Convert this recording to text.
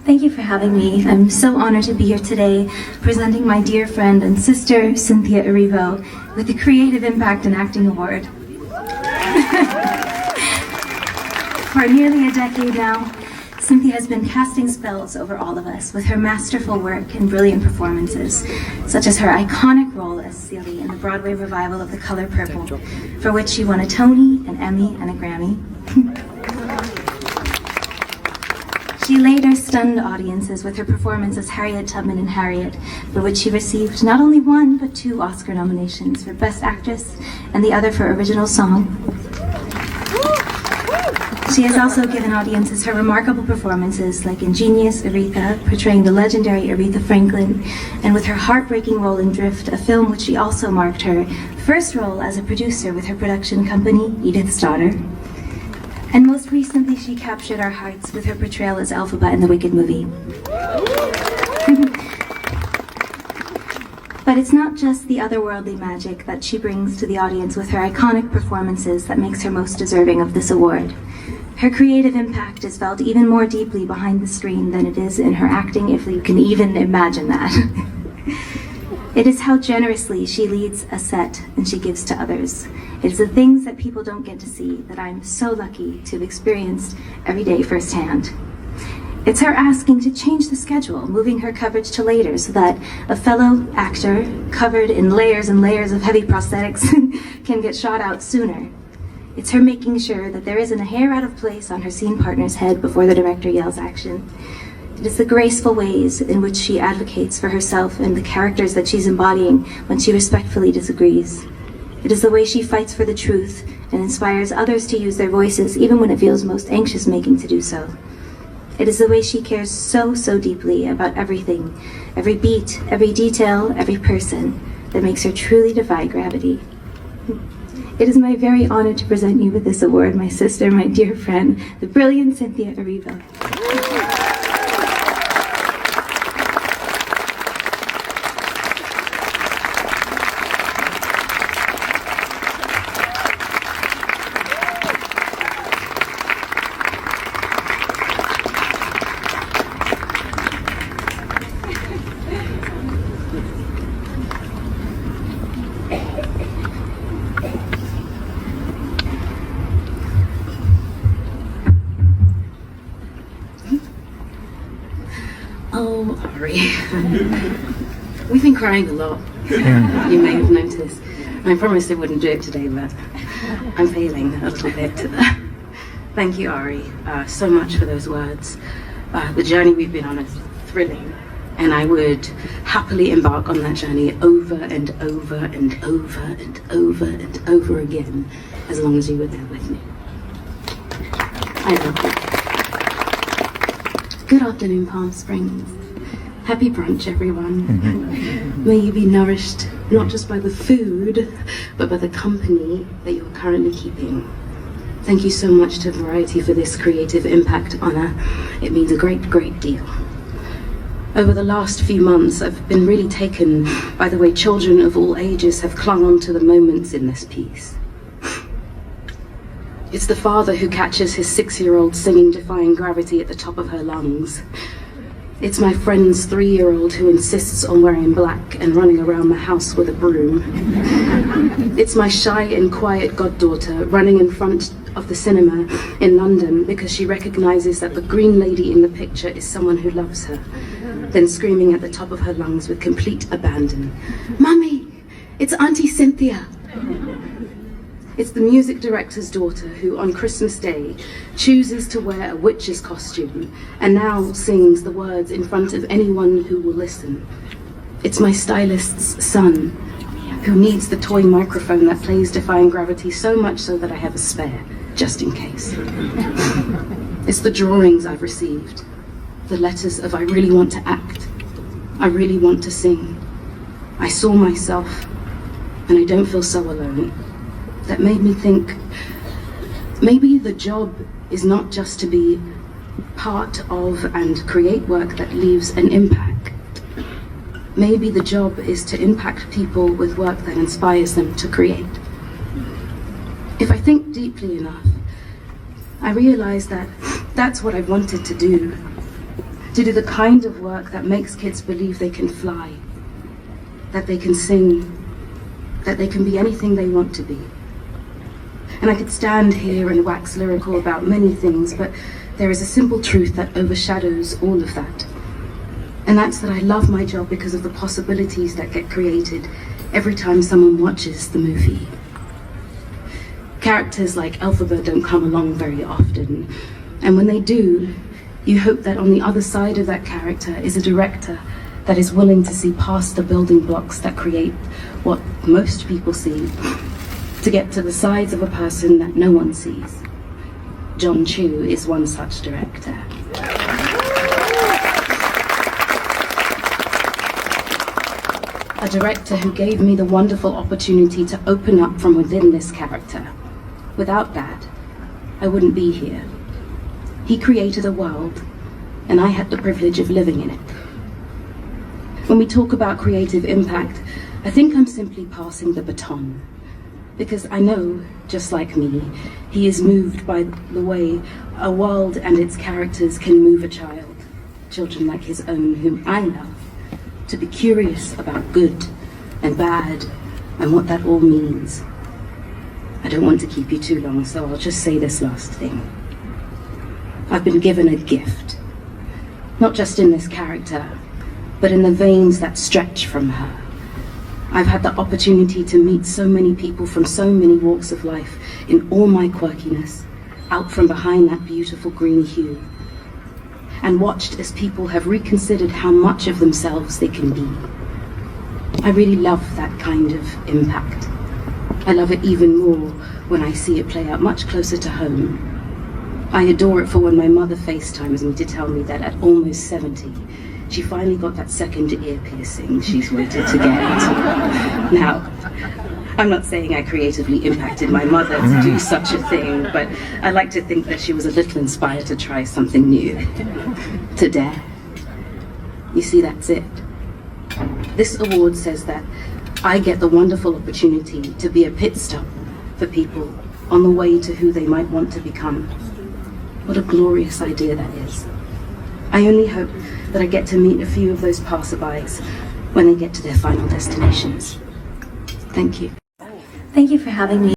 Thank you for having me. I'm so honored to be here today, presenting my dear friend and sister, Cynthia Erivo, with the Creative Impact in Acting Award. For nearly a decade now, Cynthia has been casting spells over all of us with her masterful work and brilliant performances, such as her iconic role as Celie in the Broadway revival of The Color Purple, for which she won a Tony, an Emmy, and a Grammy. She later stunned audiences with her performance as Harriet Tubman in Harriet, for which she received not only one, but 2 Oscar nominations for Best Actress and the other for Original Song. She has also given audiences her remarkable performances like in Genius, Aretha, portraying the legendary Aretha Franklin, and with her heartbreaking role in Drift, a film which she also marked her first role as a producer with her production company, Edith's Daughter. And most recently, she captured our hearts with her portrayal as Elphaba in the Wicked movie. But it's not just the otherworldly magic that she brings to the audience with her iconic performances that makes her most deserving of this award. Her creative impact is felt even more deeply behind the screen than it is in her acting, if you can even imagine that. It is how generously she leads a set and she gives to others. It is the things that people don't get to see that I'm so lucky to have experienced every day firsthand. It's her asking to change the schedule, moving her coverage to later so that a fellow actor covered in layers and layers of heavy prosthetics can get shot out sooner. It's her making sure that there isn't a hair out of place on her scene partner's head before the director yells action. It is the graceful ways in which she advocates for herself and the characters that she's embodying when she respectfully disagrees. It is the way she fights for the truth and inspires others to use their voices even when it feels most anxious making to do so. It is the way she cares so deeply about everything, every beat, every detail, every person, that makes her truly defy gravity. It is my very honor to present you with this award, my sister, my dear friend, the brilliant Cynthia Erivo. Oh, Ari. We've been crying a lot. You may have noticed. I promised I wouldn't do it today, but I'm failing a little bit. Thank you, Ari, so much for those words. The journey we've been on is thrilling, and I would happily embark on that journey over and over and over and over and over again, as long as you were there with me. I love you. Good afternoon, Palm Springs. Happy brunch, everyone. May you be nourished not just by the food, but by the company that you're currently keeping. Thank you so much to Variety for this creative impact honor. It means a great deal. Over the last few months, I've been really taken by the way children of all ages have clung on to the moments in this piece. It's the father who catches his 6-year-old singing Defying Gravity at the top of her lungs. It's my friend's 3-year-old who insists on wearing black and running around the house with a broom. It's my shy and quiet goddaughter running in front of the cinema in London because she recognizes that the green lady in the picture is someone who loves her, then screaming at the top of her lungs with complete abandon, "Mummy, it's Auntie Cynthia." It's the music director's daughter who, on Christmas Day, chooses to wear a witch's costume and now sings the words in front of anyone who will listen. It's my stylist's son who needs the toy microphone that plays Defying Gravity so much so that I have a spare, just in case. It's the drawings I've received, the letters of I really want to act, I really want to sing, I saw myself, and I don't feel so alone. That made me think, maybe the job is not just to be part of and create work that leaves an impact. Maybe the job is to impact people with work that inspires them to create. If I think deeply enough, I realize that that's what I wanted to do. to do the kind of work that makes kids believe they can fly, that they can sing, that they can be anything they want to be. And I could stand here and wax lyrical about many things, but there is a simple truth that overshadows all of that. And that's that I love my job because of the possibilities that get created every time someone watches the movie. Characters like Elphaba don't come along very often, and when they do, you hope that on the other side of that character is a director that is willing to see past the building blocks that create what most people see, to get to the sides of a person that no one sees. John Chu is one such director. A director who gave me the wonderful opportunity to open up from within this character. Without that, I wouldn't be here. He created a world, and I had the privilege of living in it. When we talk about creative impact, I think I'm simply passing the baton. Because I know, just like me, he is moved by the way a world and its characters can move a child, children like his own, whom I love, to be curious about good and bad and what that all means. I don't want to keep you too long, so I'll just say this last thing. I've been given a gift, not just in this character, but in the veins that stretch from her. I've had the opportunity to meet so many people from so many walks of life in all my quirkiness, out from behind that beautiful green hue, and watched as people have reconsidered how much of themselves they can be. I really love that kind of impact. I love it even more when I see it play out much closer to home. I adore it for when my mother FaceTimes me to tell me that at almost 70, she finally got that second ear piercing she's waited to get. Now, I'm not saying I creatively impacted my mother to do such a thing, but I like to think that she was a little inspired to try something new, to dare. You see, that's it. This award says that I get the wonderful opportunity to be a pit stop for people on the way to who they might want to become. What a glorious idea that is. I only hope that I get to meet a few of those passerbys when they get to their final destinations. Thank you. Thank you for having me.